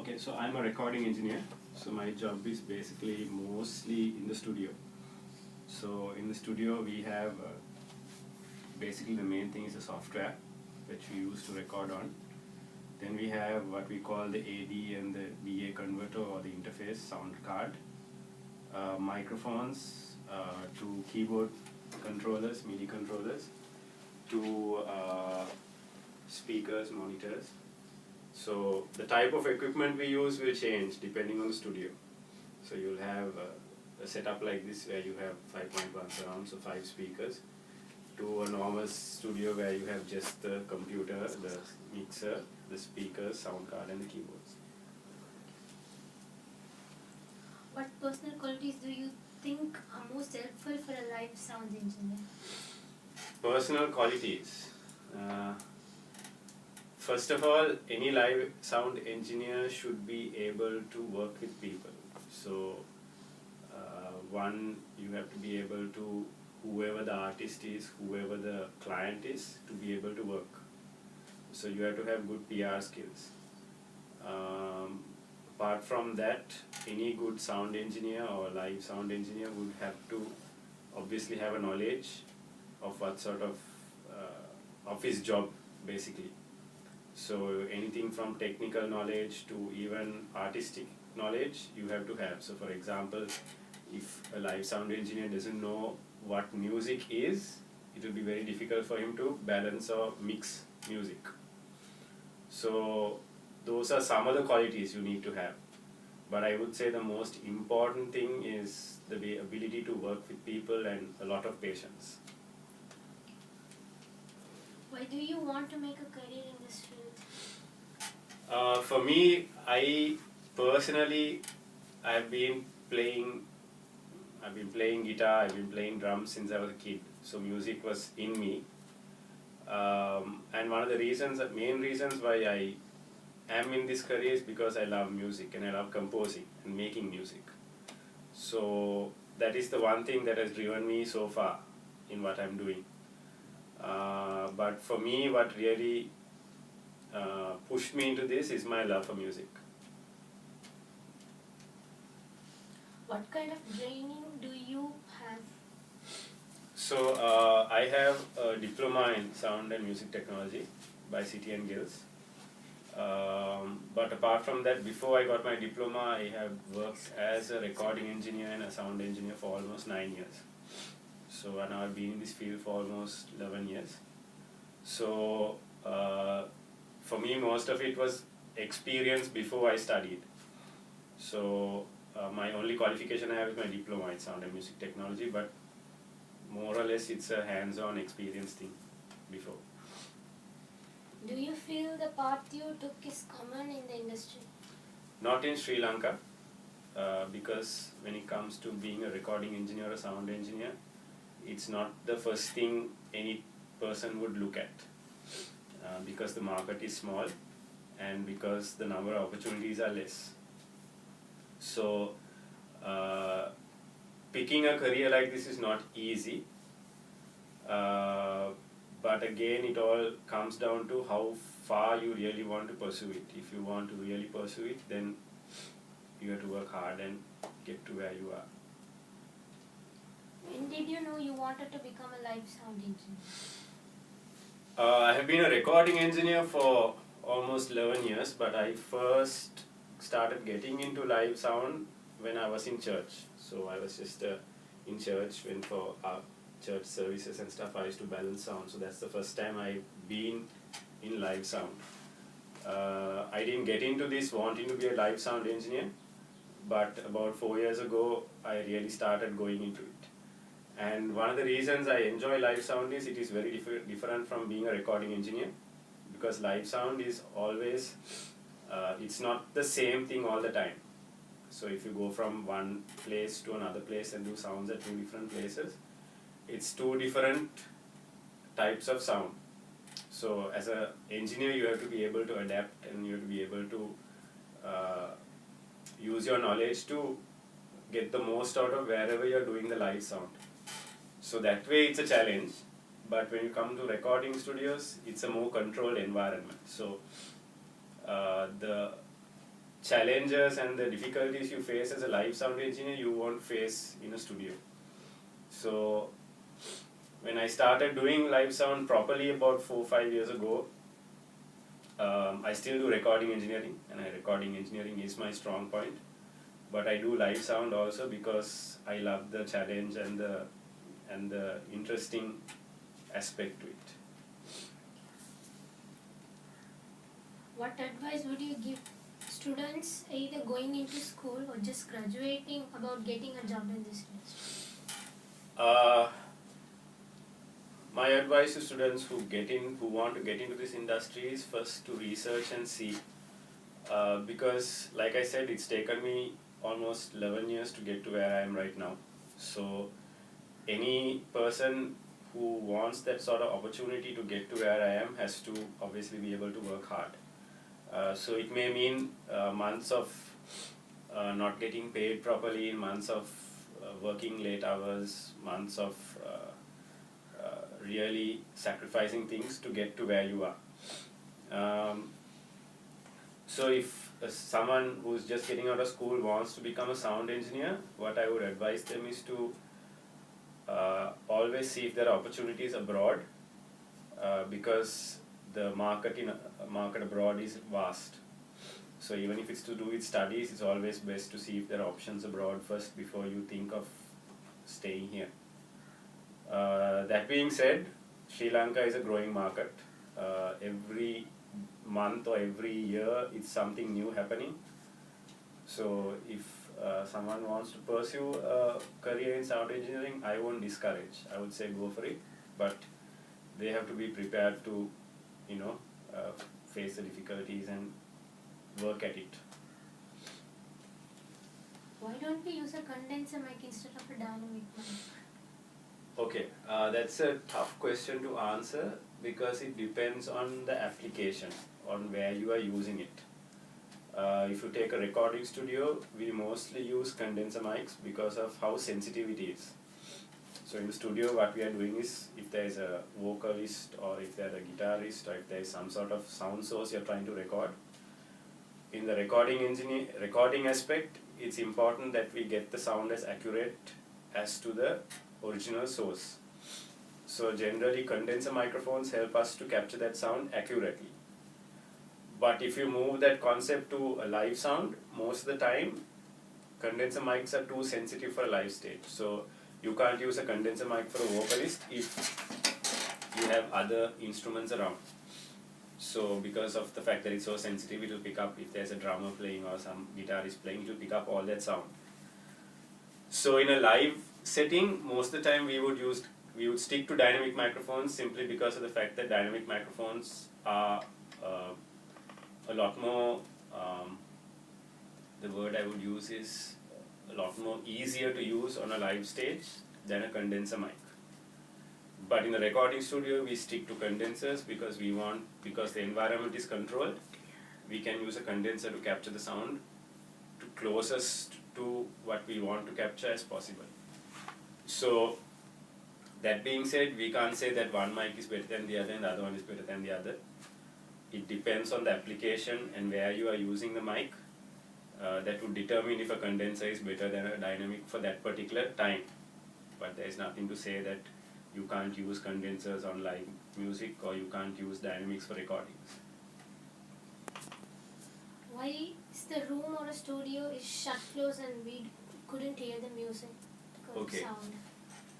Okay, so I'm a recording engineer. So my job is basically mostly in the studio. So in the studio we have basically the main thing is the software which we use to record on. Then we have what we call the AD and the BA converter or the interface sound card, microphones, to keyboard controllers, MIDI controllers, to speakers, monitors. So the type of equipment we use will change depending on the studio. So you'll have a setup like this where you have 5.1 surround, so 5 speakers, to a normal studio where you have just the computer, the mixer, the speakers, sound card and the keyboards. What personal qualities do you think are most helpful for a live sound engineer? Personal qualities. First of all, any live sound engineer should be able to work with people. So, one, you have to be able to, whoever the artist is, whoever the client is, to be able to work. So you have to have good PR skills. Apart from that, any good sound engineer or live sound engineer would have to obviously have a knowledge of what sort of his job basically. So anything from technical knowledge to even artistic knowledge you have to have. So for example, if a live sound engineer doesn't know what music is, it will be very difficult for him to balance or mix music. So those are some of the qualities you need to have. But I would say the most important thing is the ability to work with people and a lot of patience. Why do you want to make a career in this field? For me, I personally, I've been playing guitar, I've been playing drums since I was a kid. So music was in me. And one of the main reasons why I am in this career is because I love music and I love composing and making music. So that is the one thing that has driven me so far in what I'm doing. But for me, what really pushed me into this is my love for music. What kind of training do you have? So I have a diploma in sound and music technology by City and Guilds. But apart from that, before I got my diploma, I have worked as a recording engineer and a sound engineer for almost 9 years. So now I've been in this field for almost 11 years. So for me, most of it was experience before I studied. So my only qualification I have is my diploma in sound and music technology, but more or less it's a hands-on experience thing before. Do you feel the path you took is common in the industry? Not in Sri Lanka, because when it comes to being a recording engineer or sound engineer, it's not the first thing any person would look at, because the market is small and because the number of opportunities are less. So picking a career like this is not easy, but again it all comes down to how far you really want to pursue it. If you want to really pursue it, then you have to work hard and get to where you are. When did you know you wanted to become a live sound engineer? I have been a recording engineer for almost 11 years, but I first started getting into live sound when I was in church. So I was just in church when for our church services and stuff I used to balance sound. So that's the first time I've been in live sound. I didn't get into this wanting to be a live sound engineer, but about 4 years ago I really started going into it. And one of the reasons I enjoy live sound is it is very different from being a recording engineer, because live sound is always, it's not the same thing all the time. So if you go from one place to another place and do sounds at 2 different places, it's 2 different types of sound. So as an engineer, you have to be able to adapt and you have to be able to use your knowledge to get the most out of wherever you're doing the live sound. So that way it's a challenge, but when you come to recording studios, it's a more controlled environment. So the challenges and the difficulties you face as a live sound engineer you won't face in a studio. So when I started doing live sound properly about 4-5 years ago, I still do recording engineering, and recording engineering is my strong point. But I do live sound also because I love the challenge and the interesting aspect to it. What advice would you give students either going into school or just graduating about getting a job in this industry? My advice to students who want to get into this industry is first to research and see, because like I said, it's taken me almost 11 years to get to where I am right now. So any person who wants that sort of opportunity to get to where I am has to obviously be able to work hard. So it may mean months of not getting paid properly, months of working late hours, months of really sacrificing things to get to where you are. So if someone who's just getting out of school wants to become a sound engineer, what I would advise them is to always see if there are opportunities abroad, because the market abroad is vast. So even if it's to do with studies, it's always best to see if there are options abroad first before you think of staying here. That being said, Sri Lanka is a growing market. Every month or every year, it's something new happening. So if someone wants to pursue a career in sound engineering, I won't discourage. I would say go for it, but they have to be prepared to, face the difficulties and work at it. Why don't we use a condenser mic instead of a dynamic mic? Okay, that's a tough question to answer because it depends on the application, on where you are using it. If you take a recording studio, we mostly use condenser mics because of how sensitive it is. So in the studio, what we are doing is, if there is a vocalist or if there is a guitarist or if there is some sort of sound source you are trying to record, in the recording aspect, it's important that we get the sound as accurate as to the original source. So generally condenser microphones help us to capture that sound accurately. But if you move that concept to a live sound, most of the time condenser mics are too sensitive for a live stage. So you can't use a condenser mic for a vocalist if you have other instruments around. So because of the fact that it's so sensitive, it will pick up, if there's a drummer playing or some guitarist playing, it will pick up all that sound. So in a live setting, most of the time we would stick to dynamic microphones simply because of the fact that dynamic microphones are a lot more, the word I would use is a lot more easier to use on a live stage than a condenser mic. But in the recording studio, we stick to condensers because because the environment is controlled, we can use a condenser to capture the sound to closest to what we want to capture as possible. So that being said, we can't say that one mic is better than the other and the other one is better than the other. It depends on the application and where you are using the mic. That would determine if a condenser is better than a dynamic for that particular time. But there is nothing to say that you can't use condensers on live music or you can't use dynamics for recordings. Why is the room or a studio is shut close and we couldn't hear the music? Okay. Sound.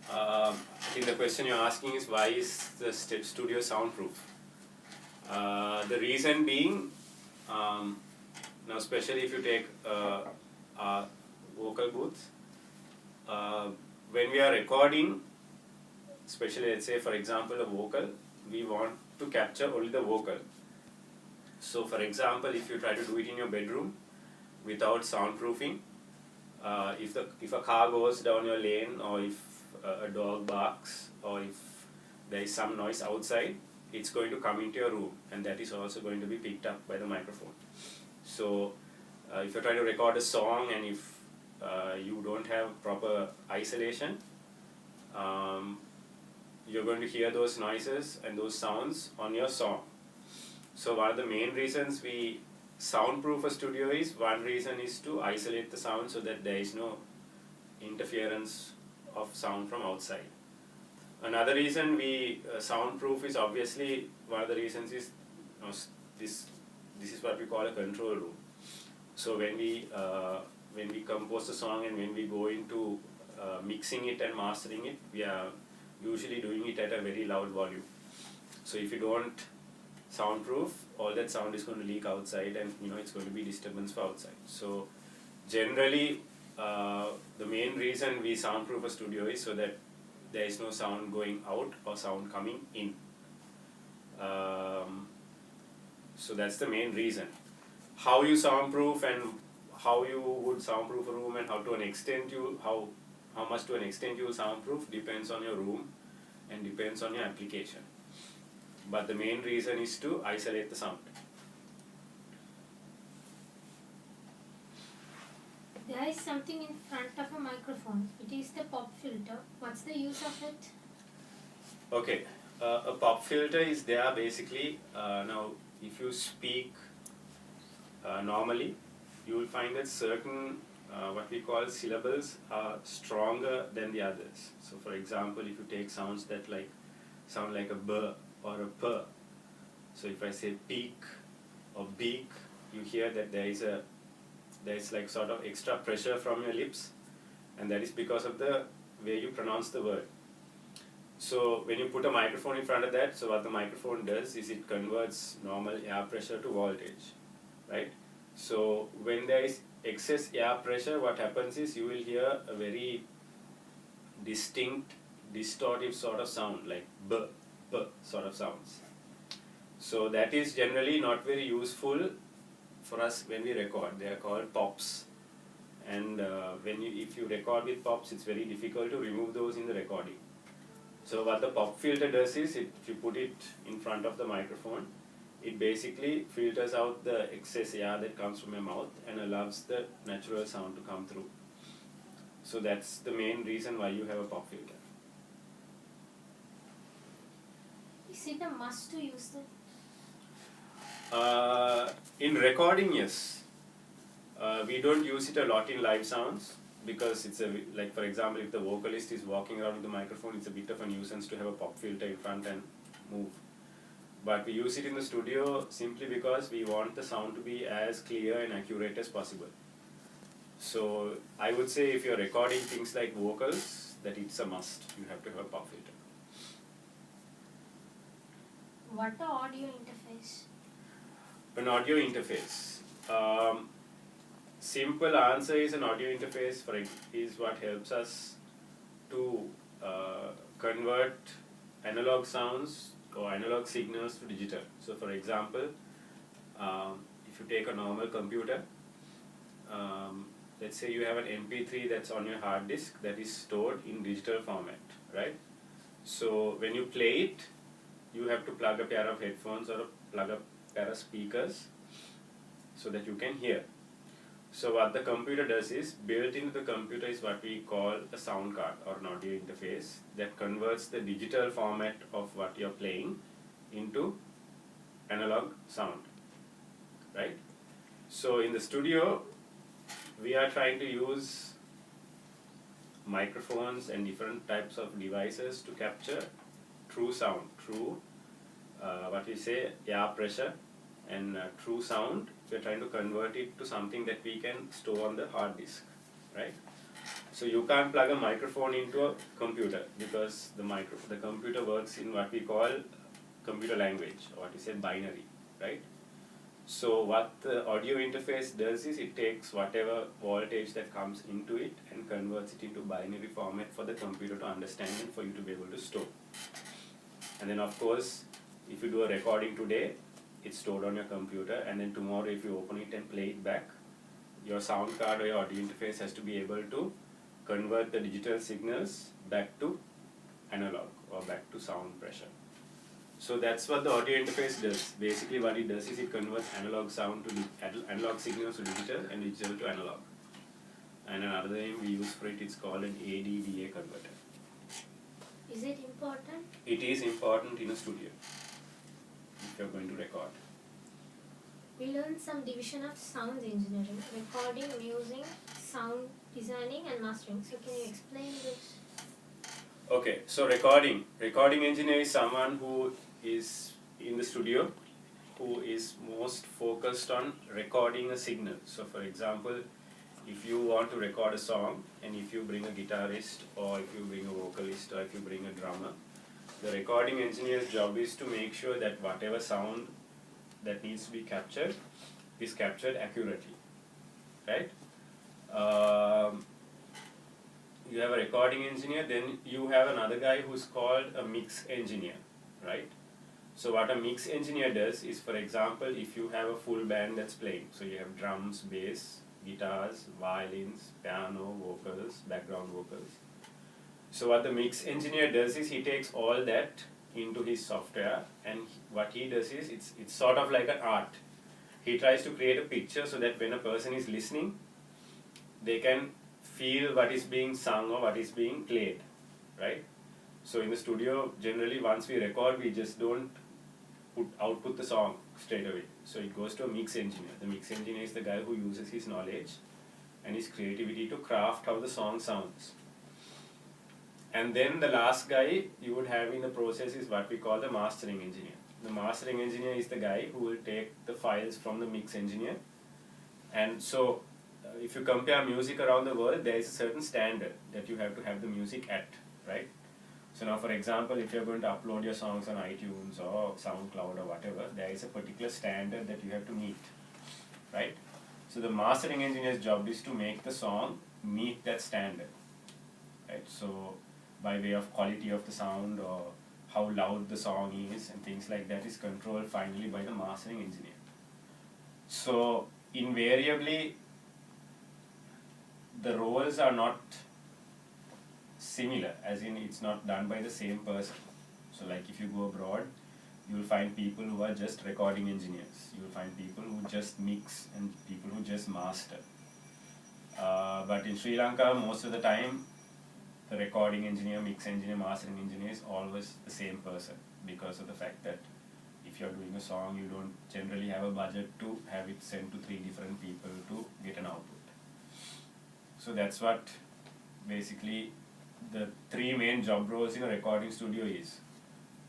I think the question you're asking is why is the studio soundproof? The reason being, now especially if you take our vocal booths, when we are recording, especially let's say for example a vocal, we want to capture only the vocal. So for example, if you try to do it in your bedroom without soundproofing, if a car goes down your lane or if a dog barks or if there is some noise outside, it's going to come into your room and that is also going to be picked up by the microphone. So if you're trying to record a song and if you don't have proper isolation, you're going to hear those noises and those sounds on your song. So one of the main reasons we soundproof a studio is, one reason is to isolate the sound so that there is no interference of sound from outside. Another reason we soundproof is, obviously one of the reasons is, you know, this is what we call a control room. So when we compose a song and when we go into mixing it and mastering it, we are usually doing it at a very loud volume. So if you don't soundproof, all that sound is going to leak outside, and it's going to be disturbance for outside. So generally, the main reason we soundproof a studio is so that there is no sound going out or sound coming in. So that's the main reason. How you soundproof and how you would soundproof a room and how much to an extent you will soundproof depends on your room and depends on your application. But the main reason is to isolate the sound. There is something in front of a microphone. It is the pop filter. What's the use of it? Okay, a pop filter is there basically. Now, if you speak normally, you will find that certain what we call syllables are stronger than the others. So, for example, if you take sounds that sound like a b or a p. So, if I say peak or beak, you hear that there is like sort of extra pressure from your lips, and that is because of the way you pronounce the word. So when you put a microphone in front of that, so what the microphone does is it converts normal air pressure to voltage, right? So when there is excess air pressure, what happens is you will hear a very distinct, distortive sort of sound, like b sort of sounds. So that is generally not very useful for us when we record. They are called pops, and if you record with pops, it's very difficult to remove those in the recording. So what the pop filter does is, if you put it in front of the microphone, it basically filters out the excess air that comes from your mouth and allows the natural sound to come through. So that's the main reason why you have a pop filter. Is it a must to use that? In recording, yes. We don't use it a lot in live sounds because it's like, for example, if the vocalist is walking around with the microphone, it's a bit of a nuisance to have a pop filter in front and move. But we use it in the studio simply because we want the sound to be as clear and accurate as possible. So I would say if you're recording things like vocals, that it's a must. You have to have a pop filter. What an audio interface? An audio interface. Simple answer is an audio interface is what helps us to convert analog sounds or analog signals to digital. So for example, if you take a normal computer, let's say you have an MP3 that's on your hard disk that is stored in digital format, right? So when you play it, you have to plug a pair of headphones or plug a pair of speakers so that you can hear. So what the computer does is, built into the computer is what we call a sound card or an audio interface that converts the digital format of what you're playing into analog sound, right? So in the studio, we are trying to use microphones and different types of devices to capture true sound, what we say air pressure, and true sound. We're trying to convert it to something that we can store on the hard disk, right? So you can't plug a microphone into a computer because the computer works in what we call computer language, or what we say binary, right? So what the audio interface does is it takes whatever voltage that comes into it and converts it into binary format for the computer to understand and for you to be able to store. And then of course, if you do a recording today, it's stored on your computer, and then tomorrow if you open it and play it back, your sound card or your audio interface has to be able to convert the digital signals back to analog or back to sound pressure. So that's what the audio interface does. Basically what it does is it converts analog signals to digital and digital to analog. And another name we use for it is called an AD/DA converter. Is it important? It is important in a studio if you're going to record. we learned some division of sound engineering, recording, music, sound designing and mastering. So can you explain this? Okay, so recording engineer is someone who is in the studio, who is most focused on recording a signal. So for example, if you want to record a song and if you bring a guitarist or if you bring a vocalist or if you bring a drummer, the recording engineer's job is to make sure that whatever sound that needs to be captured is captured accurately, right? You have a recording engineer, then you have another guy who's called a mix engineer, right? So what a mix engineer does is, for example, if you have a full band that's playing, so you have drums, bass, guitars, violins, piano, vocals, background vocals. So what the mix engineer does is he takes all that into his software, and what he does is it's sort of like an art. He tries to create a picture so that when a person is listening, they can feel what is being sung or what is being played, right? So in the studio, generally once we record, we just don't output the song straight away. So it goes to a mix engineer. The mix engineer is the guy who uses his knowledge and his creativity to craft how the song sounds. And then the last guy you would have in the process is what we call the mastering engineer. The mastering engineer is the guy who will take the files from the mix engineer. And so if you compare music around the world, there is a certain standard that you have to have the music at, right? So now for example, if you're going to upload your songs on iTunes or SoundCloud or whatever, there is a particular standard that you have to meet, right? So the mastering engineer's job is to make the song meet that standard, right? So by way of quality of the sound or how loud the song is and things like that is controlled finally by the mastering engineer. So invariably, the roles are not similar, as in it's not done by the same person. So like if you go abroad, you will find people who are just recording engineers. You will find people who just mix and people who just master. But in Sri Lanka, most of the time, the recording engineer, mix engineer, mastering engineer is always the same person, because of the fact that if you're doing a song, you don't generally have a budget to have it sent to 3 different people to get an output. So that's what basically the 3 main job roles in a recording studio is.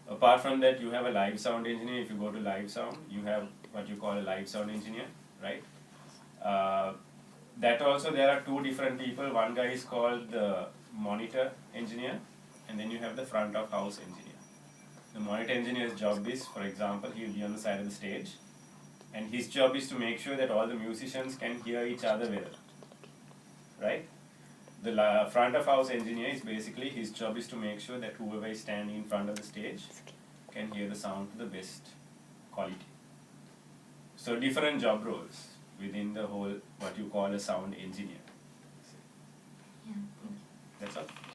Apart from that, you have a live sound engineer. If you go to live sound, you have what you call a live sound engineer, right? That also there are 2 different people. One guy is called the monitor engineer, and then you have the front of house engineer. The monitor engineer's job is, for example, he'll be on the side of the stage, and his job is to make sure that all the musicians can hear each other well, right? The front of house engineer is basically, his job is to make sure that whoever is standing in front of the stage can hear the sound to the best quality. So different job roles within the whole what you call a sound engineer. Yeah. That's all.